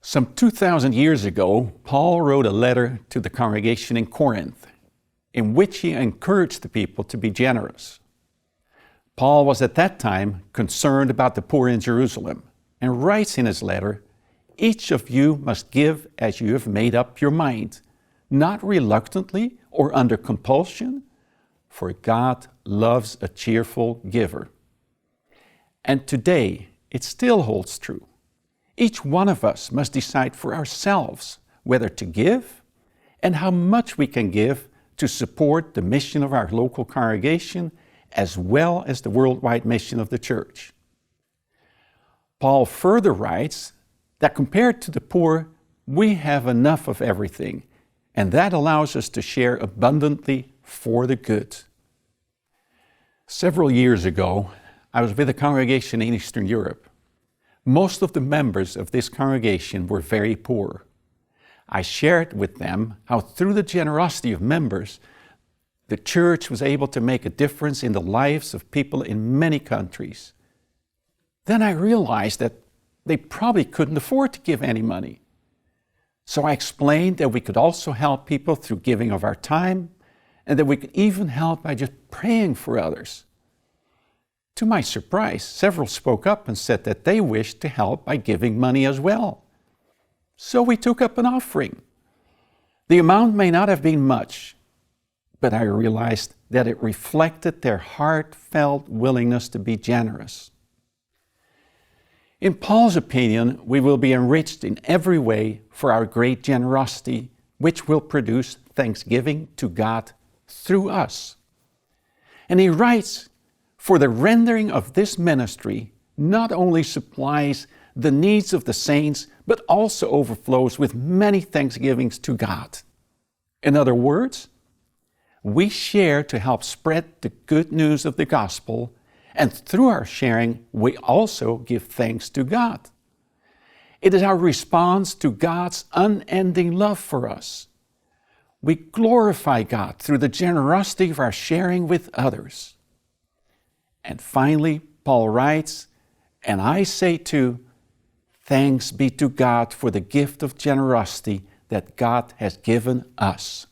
Some 2,000 years ago, Paul wrote a letter to the congregation in Corinth, in which he encouraged the people to be generous. Paul was at that time concerned about the poor in Jerusalem, and writes in his letter, "Each of you must give as you have made up your mind, not reluctantly or under compulsion, for God loves a cheerful giver." And today, it still holds true. Each one of us must decide for ourselves whether to give and how much we can give to support the mission of our local congregation as well as the worldwide mission of the church. Paul further writes that compared to the poor, we have enough of everything, and that allows us to share abundantly for the good. Several years ago, I was with a congregation in Eastern Europe. Most of the members of this congregation were very poor. I shared with them how through the generosity of members, the church was able to make a difference in the lives of people in many countries. Then I realized that they probably couldn't afford to give any money. So I explained that we could also help people through giving of our time, and that we could even help by just praying for others. To my surprise, several spoke up and said that they wished to help by giving money as well. So we took up an offering. The amount may not have been much, but I realized that it reflected their heartfelt willingness to be generous. In Paul's opinion, we will be enriched in every way for our great generosity, which will produce thanksgiving to God through us. And he writes, "For the rendering of this ministry not only supplies the needs of the saints, but also overflows with many thanksgivings to God." In other words, we share to help spread the good news of the gospel, and through our sharing, we also give thanks to God. It is our response to God's unending love for us. We glorify God through the generosity of our sharing with others. And finally, Paul writes, "And I say too, thanks be to God for the gift of generosity that God has given us."